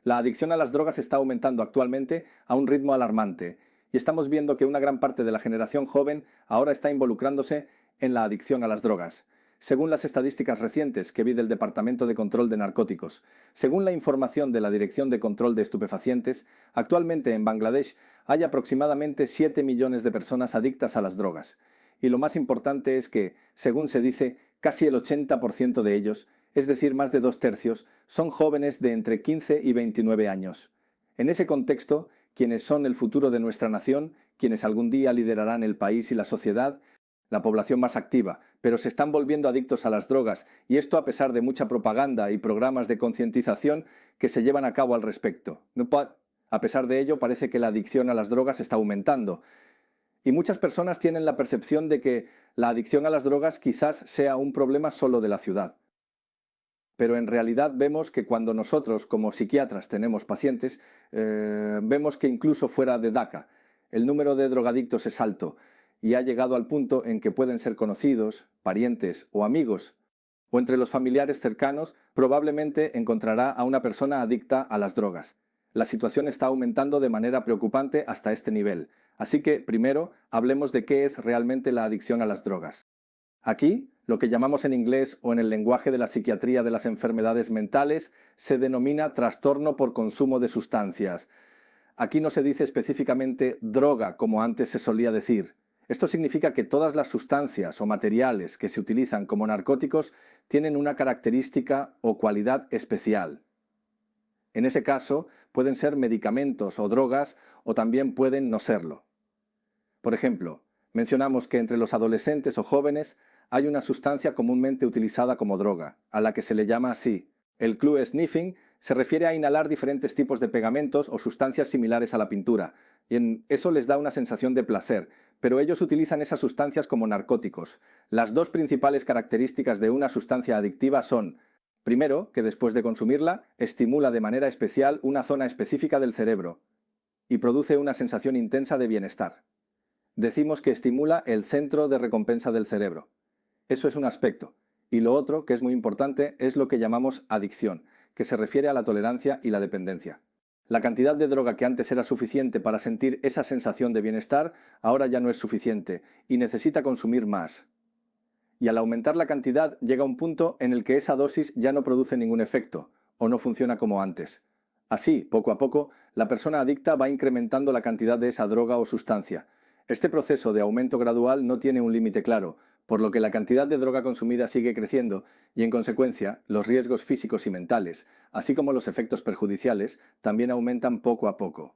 La adicción a las drogas está aumentando actualmente a un ritmo alarmante y estamos viendo que una gran parte de la generación joven ahora está involucrándose en la adicción a las drogas. Según las estadísticas recientes que vi del Departamento de Control de Narcóticos, según la información de la Dirección de Control de Estupefacientes, actualmente en Bangladesh hay aproximadamente 7 millones de personas adictas a las drogas. Y lo más importante es que, según se dice, casi el 80% de ellos, es decir, más de 2/3, son jóvenes de entre 15 y 29 años. En ese contexto, quienes son el futuro de nuestra nación, quienes algún día liderarán el país y la sociedad, la población más activa, pero se están volviendo adictos a las drogas, y esto a pesar de mucha propaganda y programas de concientización que se llevan a cabo al respecto. A pesar de ello, parece que la adicción a las drogas está aumentando. Y muchas personas tienen la percepción de que la adicción a las drogas quizás sea un problema solo de la ciudad. Pero en realidad vemos que cuando nosotros, como psiquiatras, tenemos pacientes, vemos que incluso fuera de Dhaka, el número de drogadictos es alto y ha llegado al punto en que pueden ser conocidos, parientes o amigos, o entre los familiares cercanos, probablemente encontrará a una persona adicta a las drogas. La situación está aumentando de manera preocupante hasta este nivel. Así que, primero, hablemos de qué es realmente la adicción a las drogas. Aquí, lo que llamamos en inglés o en el lenguaje de la psiquiatría de las enfermedades mentales, se denomina trastorno por consumo de sustancias. Aquí no se dice específicamente droga, como antes se solía decir. Esto significa que todas las sustancias o materiales que se utilizan como narcóticos tienen una característica o cualidad especial. En ese caso, pueden ser medicamentos o drogas o también pueden no serlo. Por ejemplo, mencionamos que entre los adolescentes o jóvenes hay una sustancia comúnmente utilizada como droga, a la que se le llama así. El clue sniffing se refiere a inhalar diferentes tipos de pegamentos o sustancias similares a la pintura, y eso les da una sensación de placer, pero ellos utilizan esas sustancias como narcóticos. Las dos principales características de una sustancia adictiva son, primero, que después de consumirla, estimula de manera especial una zona específica del cerebro y produce una sensación intensa de bienestar. Decimos que estimula el centro de recompensa del cerebro. Eso es un aspecto. Y lo otro, que es muy importante, es lo que llamamos adicción, que se refiere a la tolerancia y la dependencia. La cantidad de droga que antes era suficiente para sentir esa sensación de bienestar, ahora ya no es suficiente y necesita consumir más. Y al aumentar la cantidad llega un punto en el que esa dosis ya no produce ningún efecto, o no funciona como antes. Así, poco a poco, la persona adicta va incrementando la cantidad de esa droga o sustancia. Este proceso de aumento gradual no tiene un límite claro, por lo que la cantidad de droga consumida sigue creciendo y, en consecuencia, los riesgos físicos y mentales, así como los efectos perjudiciales, también aumentan poco a poco.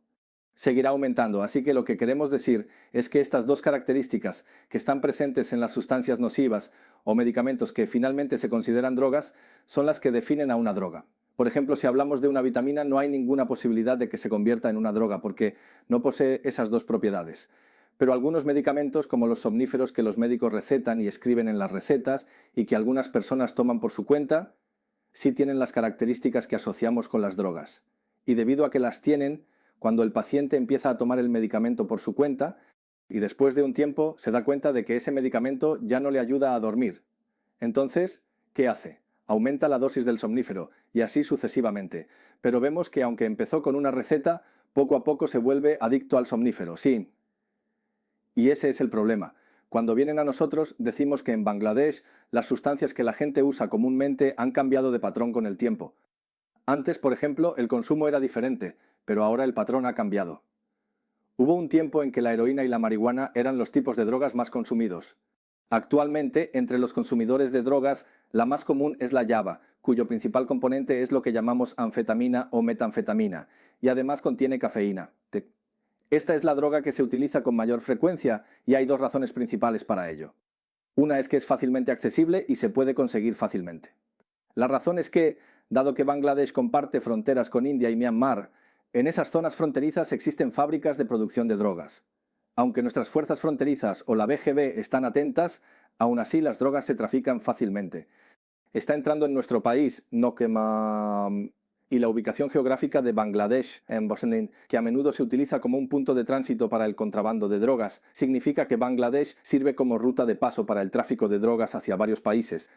Seguirá aumentando, así que lo que queremos decir es que estas dos características que están presentes en las sustancias nocivas o medicamentos que finalmente se consideran drogas son las que definen a una droga. Por ejemplo, si hablamos de una vitamina, no hay ninguna posibilidad de que se convierta en una droga porque no posee esas dos propiedades. Pero algunos medicamentos, como los somníferos que los médicos recetan y escriben en las recetas y que algunas personas toman por su cuenta, sí tienen las características que asociamos con las drogas. Y debido a que las tienen, cuando el paciente empieza a tomar el medicamento por su cuenta y después de un tiempo se da cuenta de que ese medicamento ya no le ayuda a dormir. Entonces, ¿qué hace? Aumenta la dosis del somnífero y así sucesivamente. Pero vemos que aunque empezó con una receta, poco a poco se vuelve adicto al somnífero, sí. Y ese es el problema. Cuando vienen a nosotros decimos que en Bangladesh las sustancias que la gente usa comúnmente han cambiado de patrón con el tiempo. Antes, por ejemplo, el consumo era diferente, pero ahora el patrón ha cambiado. Hubo un tiempo en que la heroína y la marihuana eran los tipos de drogas más consumidos. Actualmente, entre los consumidores de drogas, la más común es la yaba, cuyo principal componente es lo que llamamos anfetamina o metanfetamina, y además contiene cafeína. Esta es la droga que se utiliza con mayor frecuencia y hay dos razones principales para ello. Una es que es fácilmente accesible y se puede conseguir fácilmente. La razón es que, dado que Bangladesh comparte fronteras con India y Myanmar, en esas zonas fronterizas existen fábricas de producción de drogas. Aunque nuestras fuerzas fronterizas o la BGB están atentas, aún así las drogas se trafican fácilmente. Está entrando en nuestro país, y la ubicación geográfica de Bangladesh, en Bosnia, que a menudo se utiliza como un punto de tránsito para el contrabando de drogas, significa que Bangladesh sirve como ruta de paso para el tráfico de drogas hacia varios países.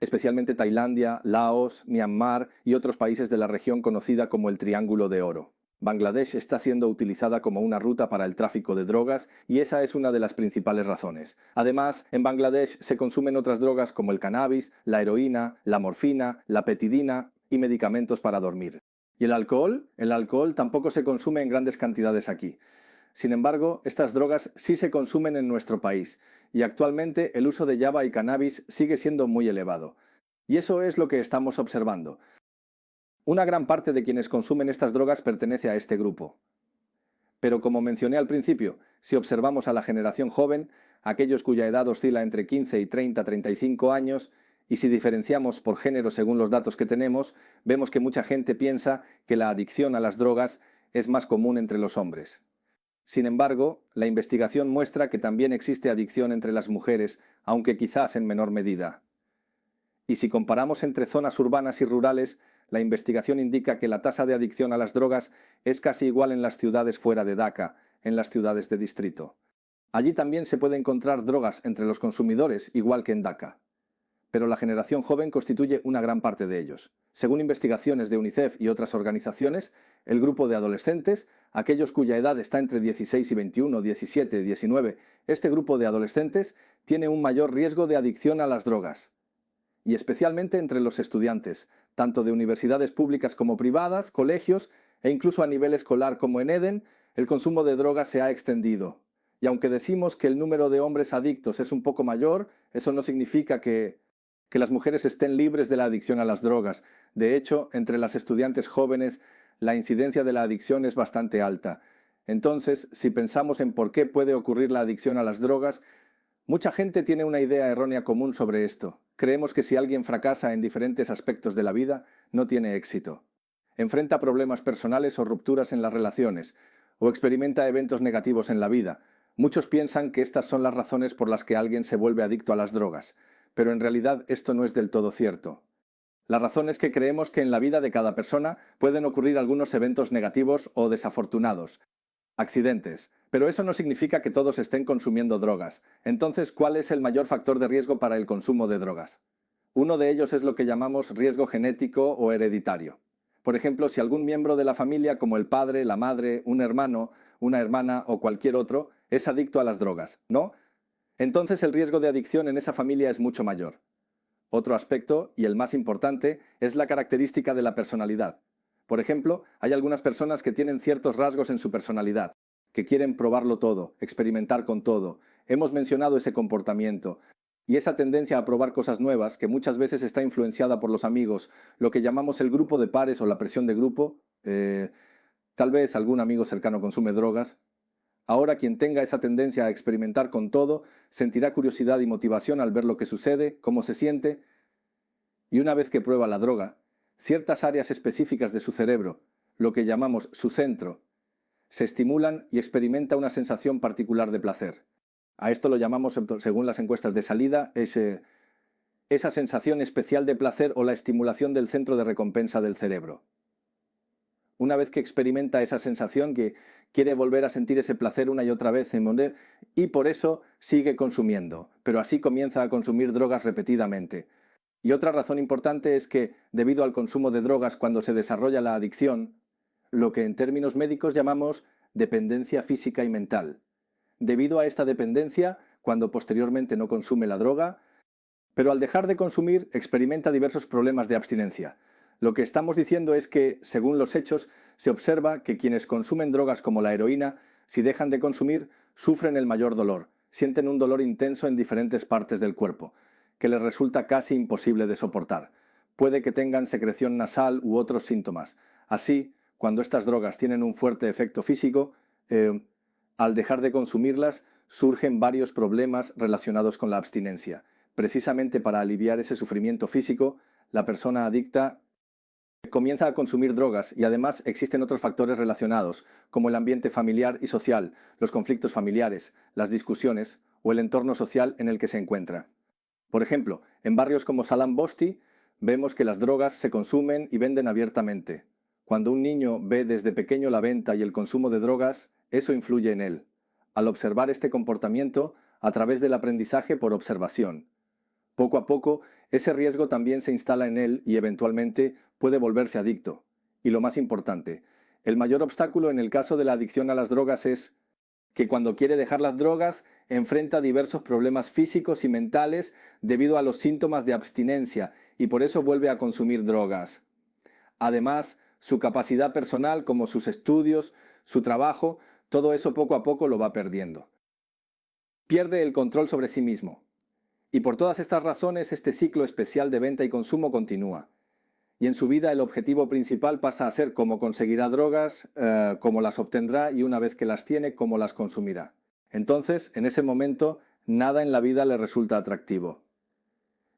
especialmente Tailandia, Laos, Myanmar y otros países de la región conocida como el Triángulo de Oro. Bangladesh está siendo utilizada como una ruta para el tráfico de drogas y esa es una de las principales razones. Además, en Bangladesh se consumen otras drogas como el cannabis, la heroína, la morfina, la petidina y medicamentos para dormir. ¿Y el alcohol? El alcohol tampoco se consume en grandes cantidades aquí. Sin embargo, estas drogas sí se consumen en nuestro país y actualmente el uso de yaba y cannabis sigue siendo muy elevado. Y eso es lo que estamos observando. Una gran parte de quienes consumen estas drogas pertenece a este grupo. Pero como mencioné al principio, si observamos a la generación joven, aquellos cuya edad oscila entre 15 y 35 años, y si diferenciamos por género según los datos que tenemos, vemos que mucha gente piensa que la adicción a las drogas es más común entre los hombres. Sin embargo, la investigación muestra que también existe adicción entre las mujeres, aunque quizás en menor medida. Y si comparamos entre zonas urbanas y rurales, la investigación indica que la tasa de adicción a las drogas es casi igual en las ciudades fuera de Dhaka, en las ciudades de distrito. Allí también se puede encontrar drogas entre los consumidores, igual que en Dhaka. Pero la generación joven constituye una gran parte de ellos. Según investigaciones de UNICEF y otras organizaciones, el grupo de adolescentes, aquellos cuya edad está entre 16 y 21, 17, 19, este grupo de adolescentes tiene un mayor riesgo de adicción a las drogas. Y especialmente entre los estudiantes, tanto de universidades públicas como privadas, colegios e incluso a nivel escolar como en Eden, el consumo de drogas se ha extendido. Y aunque decimos que el número de hombres adictos es un poco mayor, eso no significa que las mujeres estén libres de la adicción a las drogas. De hecho, entre las estudiantes jóvenes, la incidencia de la adicción es bastante alta. Entonces, si pensamos en por qué puede ocurrir la adicción a las drogas, mucha gente tiene una idea errónea común sobre esto. Creemos que si alguien fracasa en diferentes aspectos de la vida, no tiene éxito. Enfrenta problemas personales o rupturas en las relaciones, o experimenta eventos negativos en la vida. Muchos piensan que estas son las razones por las que alguien se vuelve adicto a las drogas, pero en realidad esto no es del todo cierto. La razón es que creemos que en la vida de cada persona pueden ocurrir algunos eventos negativos o desafortunados, accidentes, pero eso no significa que todos estén consumiendo drogas. Entonces, ¿cuál es el mayor factor de riesgo para el consumo de drogas? Uno de ellos es lo que llamamos riesgo genético o hereditario. Por ejemplo, si algún miembro de la familia, como el padre, la madre, un hermano, una hermana o cualquier otro, es adicto a las drogas, ¿no? Entonces el riesgo de adicción en esa familia es mucho mayor. Otro aspecto, y el más importante, es la característica de la personalidad. Por ejemplo, hay algunas personas que tienen ciertos rasgos en su personalidad, que quieren probarlo todo, experimentar con todo. Hemos mencionado ese comportamiento. Y esa tendencia a probar cosas nuevas, que muchas veces está influenciada por los amigos, lo que llamamos el grupo de pares o la presión de grupo, tal vez algún amigo cercano consume drogas. Ahora quien tenga esa tendencia a experimentar con todo, sentirá curiosidad y motivación al ver lo que sucede, cómo se siente, y una vez que prueba la droga, ciertas áreas específicas de su cerebro, lo que llamamos su centro, se estimulan y experimenta una sensación particular de placer. A esto lo llamamos, según las encuestas de salida, esa sensación especial de placer o la estimulación del centro de recompensa del cerebro. Una vez que experimenta esa sensación, que quiere volver a sentir ese placer una y otra vez, y por eso sigue consumiendo, pero así comienza a consumir drogas repetidamente. Y otra razón importante es que, debido al consumo de drogas cuando se desarrolla la adicción, lo que en términos médicos llamamos dependencia física y mental. Debido a esta dependencia, cuando posteriormente no consume la droga, pero al dejar de consumir experimenta diversos problemas de abstinencia. Lo que estamos diciendo es que, según los hechos, se observa que quienes consumen drogas como la heroína, si dejan de consumir, sufren el mayor dolor, sienten un dolor intenso en diferentes partes del cuerpo, que les resulta casi imposible de soportar. Puede que tengan secreción nasal u otros síntomas. Así, cuando estas drogas tienen un fuerte efecto físico, al dejar de consumirlas, surgen varios problemas relacionados con la abstinencia. Precisamente para aliviar ese sufrimiento físico, la persona adicta comienza a consumir drogas y además existen otros factores relacionados, como el ambiente familiar y social, los conflictos familiares, las discusiones o el entorno social en el que se encuentra. Por ejemplo, en barrios como Salam Bosti vemos que las drogas se consumen y venden abiertamente. Cuando un niño ve desde pequeño la venta y el consumo de drogas, eso influye en él. Al observar este comportamiento, a través del aprendizaje por observación. Poco a poco, ese riesgo también se instala en él y eventualmente puede volverse adicto. Y lo más importante, el mayor obstáculo en el caso de la adicción a las drogas es que cuando quiere dejar las drogas enfrenta diversos problemas físicos y mentales debido a los síntomas de abstinencia y por eso vuelve a consumir drogas. Además, su capacidad personal como sus estudios, su trabajo, todo eso poco a poco lo va perdiendo. Pierde el control sobre sí mismo. Y por todas estas razones este ciclo especial de venta y consumo continúa. Y en su vida el objetivo principal pasa a ser cómo conseguirá drogas, cómo las obtendrá y una vez que las tiene, cómo las consumirá. Entonces, en ese momento, nada en la vida le resulta atractivo.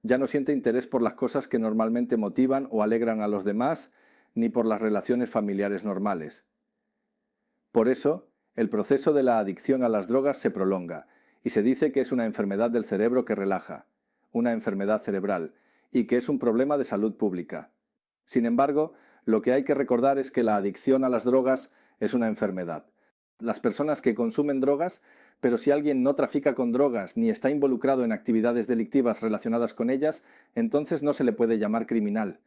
Ya no siente interés por las cosas que normalmente motivan o alegran a los demás, ni por las relaciones familiares normales. Por eso, el proceso de la adicción a las drogas se prolonga, y se dice que es una enfermedad del cerebro que relaja, una enfermedad cerebral, y que es un problema de salud pública. Sin embargo, lo que hay que recordar es que la adicción a las drogas es una enfermedad. Las personas que consumen drogas, pero si alguien no trafica con drogas ni está involucrado en actividades delictivas relacionadas con ellas, entonces no se le puede llamar criminal.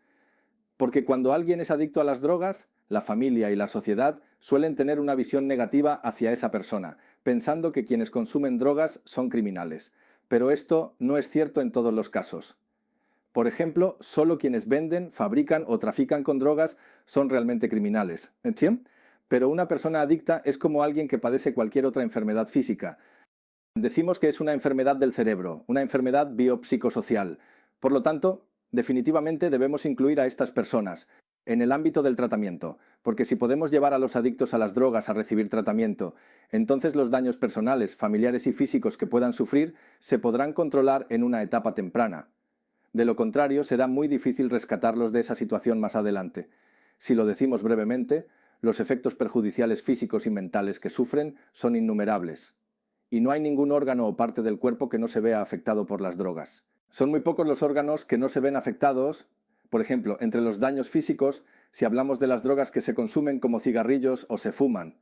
Porque cuando alguien es adicto a las drogas, la familia y la sociedad suelen tener una visión negativa hacia esa persona, pensando que quienes consumen drogas son criminales. Pero esto no es cierto en todos los casos. Por ejemplo, solo quienes venden, fabrican o trafican con drogas son realmente criminales. ¿Entiendes? Pero una persona adicta es como alguien que padece cualquier otra enfermedad física. Decimos que es una enfermedad del cerebro, una enfermedad biopsicosocial. Por lo tanto, definitivamente debemos incluir a estas personas en el ámbito del tratamiento, porque si podemos llevar a los adictos a las drogas a recibir tratamiento, entonces los daños personales, familiares y físicos que puedan sufrir se podrán controlar en una etapa temprana. De lo contrario, será muy difícil rescatarlos de esa situación más adelante. Si lo decimos brevemente, los efectos perjudiciales físicos y mentales que sufren son innumerables. Y no hay ningún órgano o parte del cuerpo que no se vea afectado por las drogas. Son muy pocos los órganos que no se ven afectados. Por ejemplo, entre los daños físicos, si hablamos de las drogas que se consumen como cigarrillos o se fuman.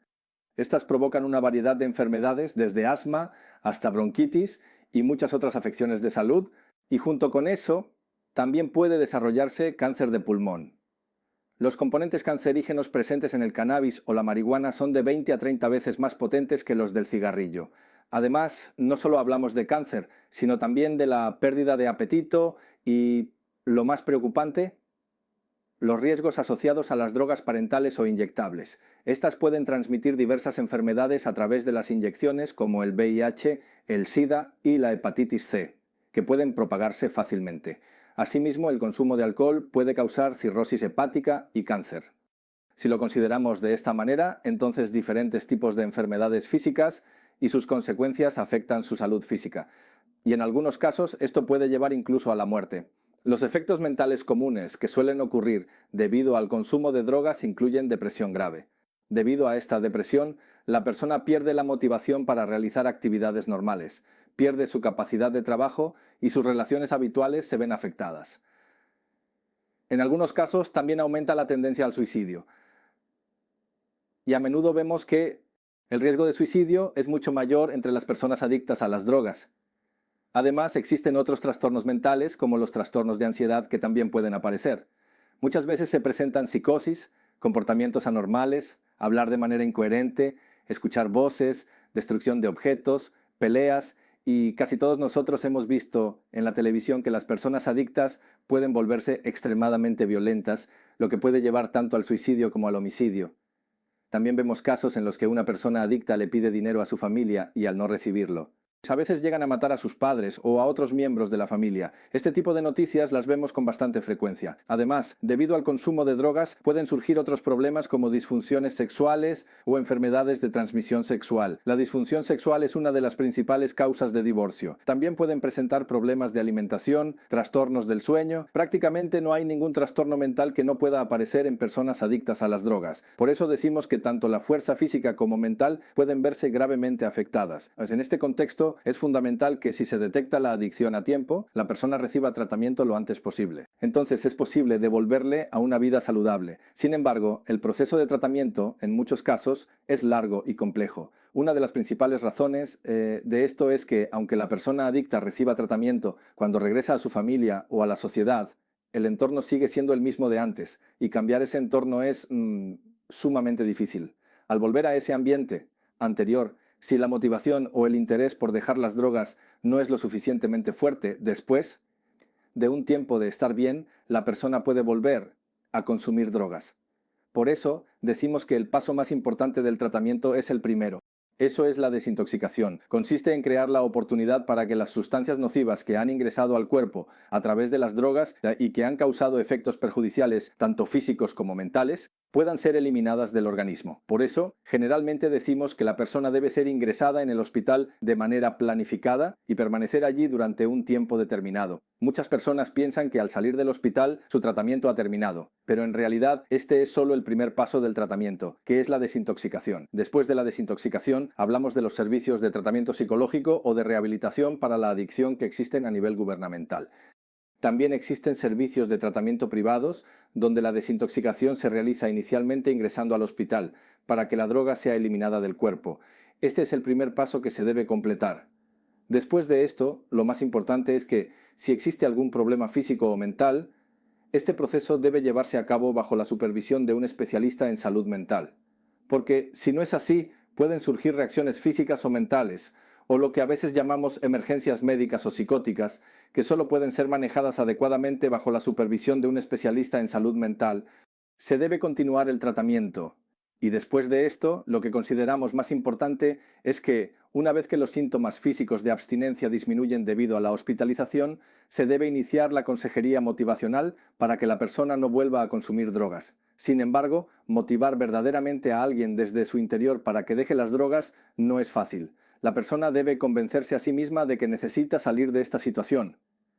Estas provocan una variedad de enfermedades, desde asma hasta bronquitis y muchas otras afecciones de salud, y junto con eso, también puede desarrollarse cáncer de pulmón. Los componentes cancerígenos presentes en el cannabis o la marihuana son de 20 a 30 veces más potentes que los del cigarrillo. Además, no solo hablamos de cáncer, sino también de la pérdida de apetito y, lo más preocupante, los riesgos asociados a las drogas parentales o inyectables. Estas pueden transmitir diversas enfermedades a través de las inyecciones como el VIH, el SIDA y la hepatitis C, que pueden propagarse fácilmente. Asimismo, el consumo de alcohol puede causar cirrosis hepática y cáncer. Si lo consideramos de esta manera, entonces diferentes tipos de enfermedades físicas y sus consecuencias afectan su salud física. Y en algunos casos esto puede llevar incluso a la muerte. Los efectos mentales comunes que suelen ocurrir debido al consumo de drogas incluyen depresión grave. Debido a esta depresión, la persona pierde la motivación para realizar actividades normales, pierde su capacidad de trabajo y sus relaciones habituales se ven afectadas. En algunos casos también aumenta la tendencia al suicidio. Y a menudo vemos que el riesgo de suicidio es mucho mayor entre las personas adictas a las drogas. Además, existen otros trastornos mentales, como los trastornos de ansiedad, que también pueden aparecer. Muchas veces se presentan psicosis, comportamientos anormales, hablar de manera incoherente, escuchar voces, destrucción de objetos, peleas, y casi todos nosotros hemos visto en la televisión que las personas adictas pueden volverse extremadamente violentas, lo que puede llevar tanto al suicidio como al homicidio. También vemos casos en los que una persona adicta le pide dinero a su familia y al no recibirlo. A veces llegan a matar a sus padres o a otros miembros de la familia. Este tipo de noticias las vemos con bastante frecuencia. Además, debido al consumo de drogas, pueden surgir otros problemas como disfunciones sexuales o enfermedades de transmisión sexual. La disfunción sexual es una de las principales causas de divorcio. También pueden presentar problemas de alimentación, trastornos del sueño. Prácticamente no hay ningún trastorno mental que no pueda aparecer en personas adictas a las drogas. Por eso decimos que tanto la fuerza física como mental pueden verse gravemente afectadas. En este contexto, eso es fundamental que si se detecta la adicción a tiempo, la persona reciba tratamiento lo antes posible. Entonces es posible devolverle a una vida saludable. Sin embargo, el proceso de tratamiento, en muchos casos, es largo y complejo. Una de las principales razones de esto es que, aunque la persona adicta reciba tratamiento cuando regresa a su familia o a la sociedad, el entorno sigue siendo el mismo de antes y cambiar ese entorno es sumamente difícil. Al volver a ese ambiente anterior, si la motivación o el interés por dejar las drogas no es lo suficientemente fuerte, después de un tiempo de estar bien, la persona puede volver a consumir drogas. Por eso decimos que el paso más importante del tratamiento es el primero. Eso es la desintoxicación. Consiste en crear la oportunidad para que las sustancias nocivas que han ingresado al cuerpo a través de las drogas y que han causado efectos perjudiciales tanto físicos como mentales puedan ser eliminadas del organismo. Por eso, generalmente decimos que la persona debe ser ingresada en el hospital de manera planificada y permanecer allí durante un tiempo determinado. Muchas personas piensan que al salir del hospital su tratamiento ha terminado, pero en realidad este es solo el primer paso del tratamiento, que es la desintoxicación. Después de la desintoxicación, hablamos de los servicios de tratamiento psicológico o de rehabilitación para la adicción que existen a nivel gubernamental. También existen servicios de tratamiento privados donde la desintoxicación se realiza inicialmente ingresando al hospital para que la droga sea eliminada del cuerpo. Este es el primer paso que se debe completar. Después de esto, lo más importante es que, si existe algún problema físico o mental, este proceso debe llevarse a cabo bajo la supervisión de un especialista en salud mental. Porque, si no es así, pueden surgir reacciones físicas o mentales, o lo que a veces llamamos emergencias médicas o psicóticas, que solo pueden ser manejadas adecuadamente bajo la supervisión de un especialista en salud mental. Se debe continuar el tratamiento. Y después de esto, lo que consideramos más importante es que, una vez que los síntomas físicos de abstinencia disminuyen debido a la hospitalización, se debe iniciar la consejería motivacional para que la persona no vuelva a consumir drogas. Sin embargo, motivar verdaderamente a alguien desde su interior para que deje las drogas no es fácil. La persona debe convencerse a sí misma de que necesita salir de esta situación.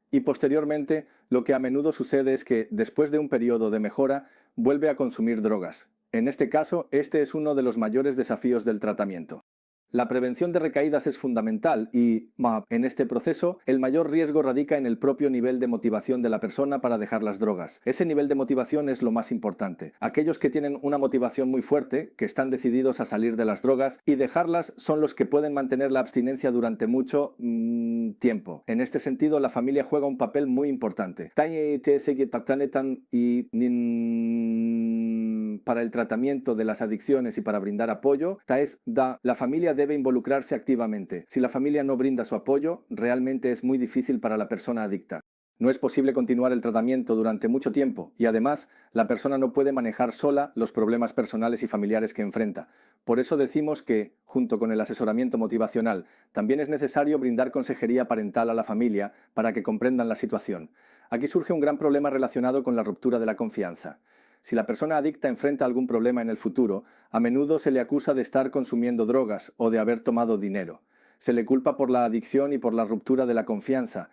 Y posteriormente, lo que a menudo sucede es que, después de un periodo de mejora, vuelve a consumir drogas. En este caso, este es uno de los mayores desafíos del tratamiento. La prevención de recaídas es fundamental y, en este proceso, el mayor riesgo radica en el propio nivel de motivación de la persona para dejar las drogas. Ese nivel de motivación es lo más importante. Aquellos que tienen una motivación muy fuerte, que están decididos a salir de las drogas y dejarlas, son los que pueden mantener la abstinencia durante mucho tiempo. En este sentido, la familia juega un papel muy importante. Para el tratamiento de las adicciones y para brindar apoyo, la familia debe involucrarse activamente. Si la familia no brinda su apoyo, realmente es muy difícil para la persona adicta. No es posible continuar el tratamiento durante mucho tiempo y además la persona no puede manejar sola los problemas personales y familiares que enfrenta. Por eso decimos que, junto con el asesoramiento motivacional, también es necesario brindar consejería parental a la familia para que comprendan la situación. Aquí surge un gran problema relacionado con la ruptura de la confianza. Si la persona adicta enfrenta algún problema en el futuro, a menudo se le acusa de estar consumiendo drogas o de haber tomado dinero. Se le culpa por la adicción y por la ruptura de la confianza,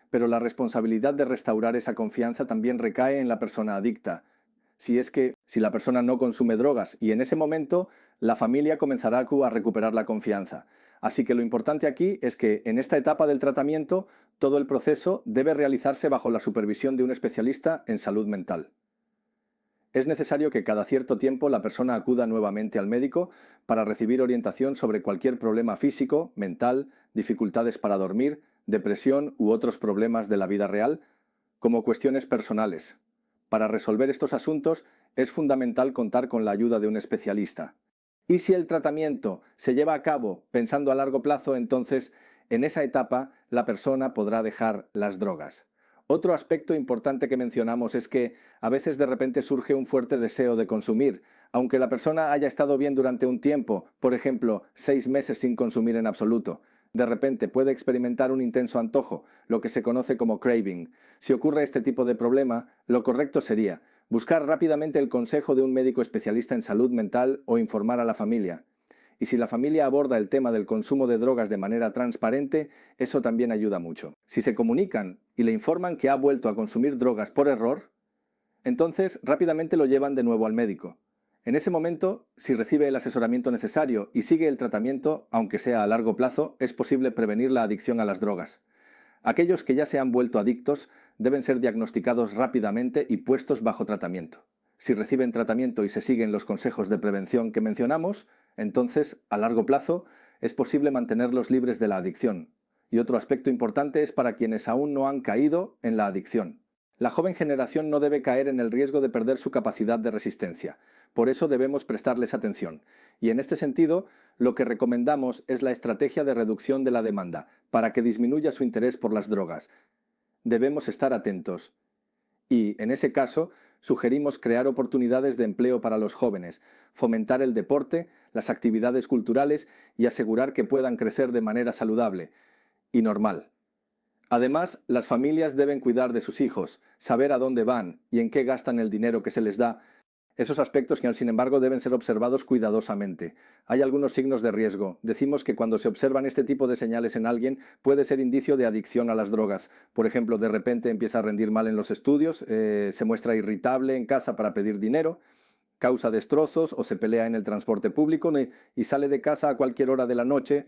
pero la responsabilidad de restaurar esa confianza también recae en la persona adicta. Si la persona no consume drogas y en ese momento la familia comenzará a recuperar la confianza. Así que lo importante aquí es que en esta etapa del tratamiento todo el proceso debe realizarse bajo la supervisión de un especialista en salud mental. Es necesario que cada cierto tiempo la persona acuda nuevamente al médico para recibir orientación sobre cualquier problema físico, mental, dificultades para dormir, depresión u otros problemas de la vida real, como cuestiones personales. Para resolver estos asuntos es fundamental contar con la ayuda de un especialista. Y si el tratamiento se lleva a cabo pensando a largo plazo, entonces en esa etapa la persona podrá dejar las drogas. Otro aspecto importante que mencionamos es que a veces de repente surge un fuerte deseo de consumir, aunque la persona haya estado bien durante un tiempo, por ejemplo, 6 meses sin consumir en absoluto. De repente puede experimentar un intenso antojo, lo que se conoce como craving. Si ocurre este tipo de problema, lo correcto sería buscar rápidamente el consejo de un médico especialista en salud mental o informar a la familia. Y si la familia aborda el tema del consumo de drogas de manera transparente, eso también ayuda mucho. Si se comunican y le informan que ha vuelto a consumir drogas por error, entonces rápidamente lo llevan de nuevo al médico. En ese momento, si recibe el asesoramiento necesario y sigue el tratamiento, aunque sea a largo plazo, es posible prevenir la adicción a las drogas. Aquellos que ya se han vuelto adictos deben ser diagnosticados rápidamente y puestos bajo tratamiento. Si reciben tratamiento y se siguen los consejos de prevención que mencionamos, entonces, a largo plazo, es posible mantenerlos libres de la adicción. Y otro aspecto importante es para quienes aún no han caído en la adicción. La joven generación no debe caer en el riesgo de perder su capacidad de resistencia. Por eso debemos prestarles atención. Y en este sentido, lo que recomendamos es la estrategia de reducción de la demanda, para que disminuya su interés por las drogas. Debemos estar atentos. Y, en ese caso, sugerimos crear oportunidades de empleo para los jóvenes, fomentar el deporte, las actividades culturales y asegurar que puedan crecer de manera saludable y normal. Además, las familias deben cuidar de sus hijos, saber a dónde van y en qué gastan el dinero que se les da. Esos aspectos que, sin embargo, deben ser observados cuidadosamente. Hay algunos signos de riesgo. Decimos que cuando se observan este tipo de señales en alguien puede ser indicio de adicción a las drogas. Por ejemplo, de repente empieza a rendir mal en los estudios, se muestra irritable en casa para pedir dinero, causa destrozos o se pelea en el transporte público y sale de casa a cualquier hora de la noche.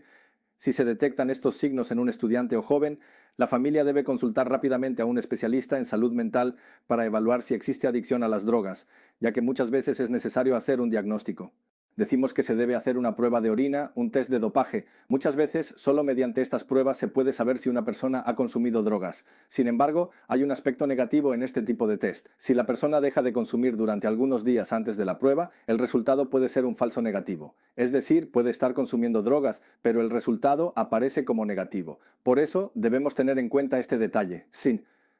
Si se detectan estos signos en un estudiante o joven, la familia debe consultar rápidamente a un especialista en salud mental para evaluar si existe adicción a las drogas, ya que muchas veces es necesario hacer un diagnóstico. Decimos que se debe hacer una prueba de orina, un test de dopaje. Muchas veces, solo mediante estas pruebas se puede saber si una persona ha consumido drogas. Sin embargo, hay un aspecto negativo en este tipo de test. Si la persona deja de consumir durante algunos días antes de la prueba, el resultado puede ser un falso negativo. Es decir, puede estar consumiendo drogas, pero el resultado aparece como negativo. Por eso, debemos tener en cuenta este detalle.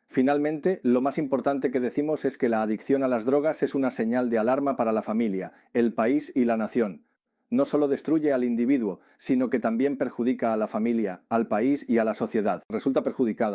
Finalmente, lo más importante que decimos es que la adicción a las drogas es una señal de alarma para la familia, el país y la nación. No solo destruye al individuo, sino que también perjudica a la familia, al país y a la sociedad. Resulta perjudicada.